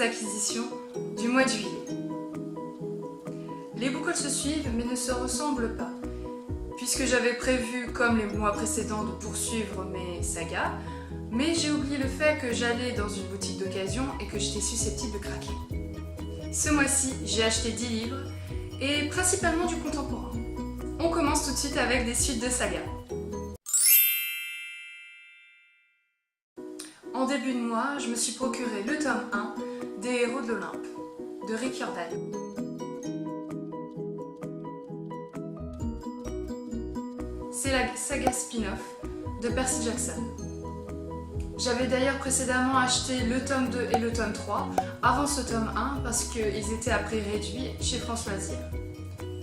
nouvelles acquisitions du mois de juillet. Les boucles se suivent mais ne se ressemblent pas, puisque j'avais prévu, comme les mois précédents, de poursuivre mes sagas, mais j'ai oublié le fait que j'allais dans une boutique d'occasion et que j'étais susceptible de craquer. Ce mois-ci, j'ai acheté 10 livres, et principalement du contemporain. On commence tout de suite avec des suites de sagas. En début de mois, je me suis procuré le tome 1 des Héros de l'Olympe, de Rick Riordan. C'est la saga spin-off de Percy Jackson. J'avais d'ailleurs précédemment acheté le tome 2 et le tome 3 avant ce tome 1 parce qu'ils étaient à prix réduit chez France Loisirs.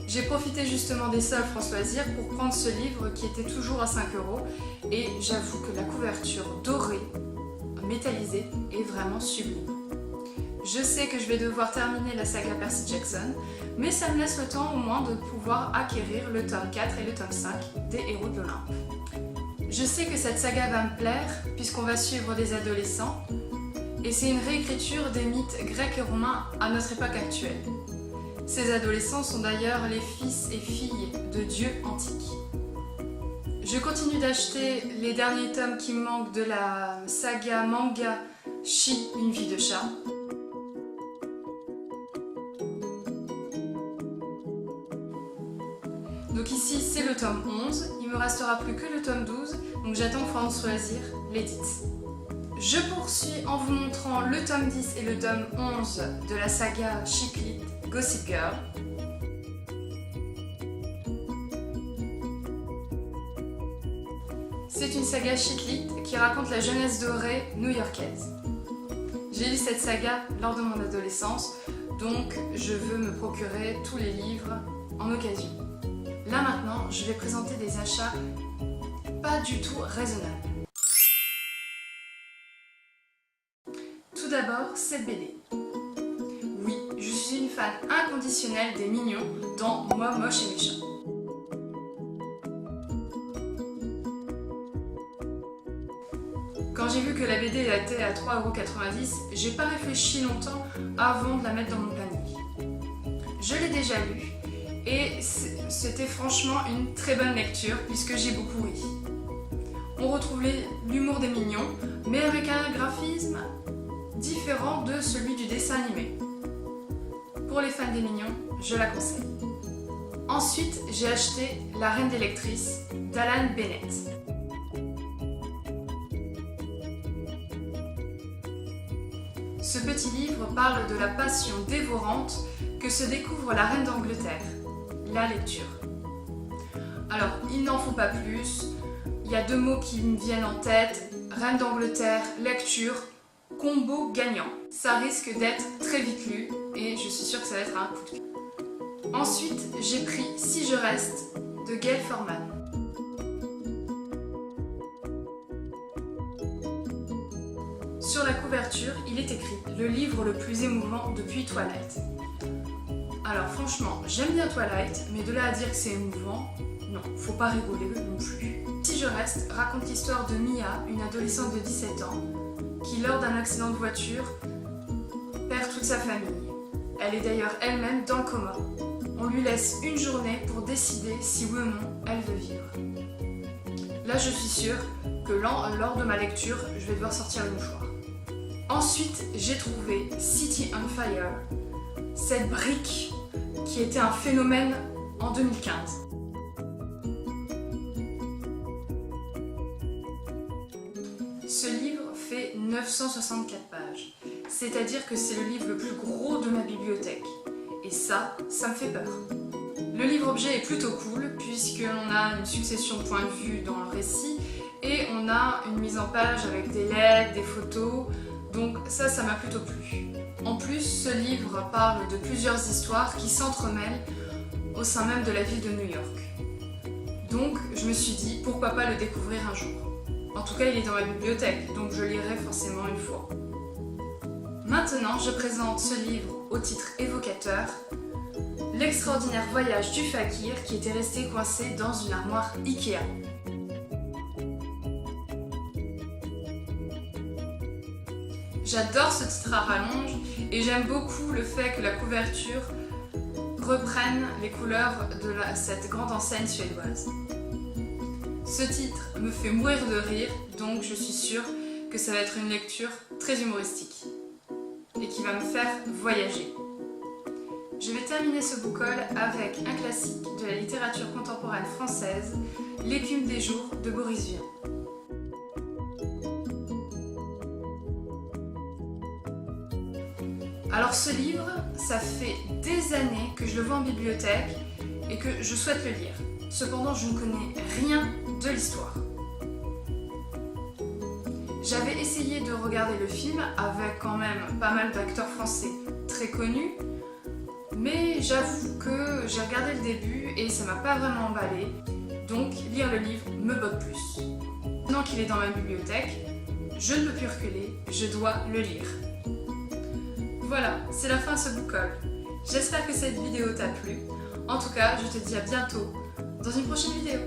J'ai profité justement des soldes France Loisirs pour prendre ce livre qui était toujours à 5 € et j'avoue que la couverture dorée, métallisée, est vraiment sublime. Je sais que je vais devoir terminer la saga Percy Jackson, mais ça me laisse le temps au moins de pouvoir acquérir le tome 4 et le tome 5 des Héros de l'Olympe. Je sais que cette saga va me plaire puisqu'on va suivre des adolescents et c'est une réécriture des mythes grecs et romains à notre époque actuelle. Ces adolescents sont d'ailleurs les fils et filles de dieux antiques. Je continue d'acheter les derniers tomes qui me manquent de la saga manga Chi, une vie de chat. Donc ici c'est le tome 11, il me restera plus que le tome 12, donc j'attends que France Loisirs l'édite. Je poursuis en vous montrant le tome 10 et le tome 11 de la saga Chick Lit Gossip Girl. C'est une saga chick lit qui raconte la jeunesse dorée new-yorkaise. J'ai lu cette saga lors de mon adolescence, donc je veux me procurer tous les livres en occasion. Là maintenant, je vais présenter des achats pas du tout raisonnables. Tout d'abord, cette BD. Oui, je suis une fan inconditionnelle des mignons dans Moi, moche et méchant. Quand j'ai vu que la BD était à 3,90 €, j'ai pas réfléchi longtemps avant de la mettre dans mon panier. Je l'ai déjà lu et c'était franchement une très bonne lecture puisque j'ai beaucoup ri. On retrouve l'humour des mignons, mais avec un graphisme différent de celui du dessin animé. Pour les fans des mignons, je la conseille. Ensuite, j'ai acheté La Reine des lectrices d'Alan Bennett. Ce petit livre parle de la passion dévorante que se découvre la reine d'Angleterre, la lecture. Alors, il n'en faut pas plus, il y a 2 mots qui me viennent en tête, reine d'Angleterre, lecture, combo gagnant. Ça risque d'être très vite lu et je suis sûre que ça va être un coup de cœur. Ensuite, j'ai pris Si je reste de Gayle Forman. Sur la couverture, il est écrit « Le livre le plus émouvant depuis Twilight ». Alors franchement, j'aime bien Twilight, mais de là à dire que c'est émouvant, non, faut pas rigoler non plus. Si je reste raconte l'histoire de Mia, une adolescente de 17 ans, qui lors d'un accident de voiture, perd toute sa famille. Elle est d'ailleurs elle-même dans le coma. On lui laisse une journée pour décider si oui ou non elle veut vivre. Là je suis sûre que lors de ma lecture, je vais devoir sortir le mouchoir. Ensuite, j'ai trouvé City on Fire, cette brique qui était un phénomène en 2015. Ce livre fait 964 pages, c'est-à-dire que c'est le livre le plus gros de ma bibliothèque. Et ça me fait peur. Le livre-objet est plutôt cool puisqu'on a une succession de points de vue dans le récit et on a une mise en page avec des lettres, des photos. Donc ça m'a plutôt plu. En plus, ce livre parle de plusieurs histoires qui s'entremêlent au sein même de la ville de New York. Donc je me suis dit, pourquoi pas le découvrir un jour. En tout cas, il est dans ma bibliothèque, donc je lirai forcément une fois. Maintenant, je présente ce livre au titre évocateur, L'extraordinaire voyage du fakir qui était resté coincé dans une armoire Ikea. J'adore ce titre à rallonge Et j'aime beaucoup le fait que la couverture reprenne les couleurs de cette grande enseigne suédoise. Ce titre me fait mourir de rire, donc je suis sûre que ça va être une lecture très humoristique et qui va me faire voyager. Je vais terminer ce book haul avec un classique de la littérature contemporaine française, L'écume des jours de Boris Vian. Alors ce livre, ça fait des années que je le vois en bibliothèque et que je souhaite le lire. Cependant, je ne connais rien de l'histoire. J'avais essayé de regarder le film avec quand même pas mal d'acteurs français très connus, mais j'avoue que j'ai regardé le début et ça m'a pas vraiment emballé, donc lire le livre me botte plus. Maintenant qu'il est dans ma bibliothèque, je ne peux plus reculer, je dois le lire. Voilà, c'est la fin de ce book haul. J'espère que cette vidéo t'a plu. En tout cas, je te dis à bientôt dans une prochaine vidéo.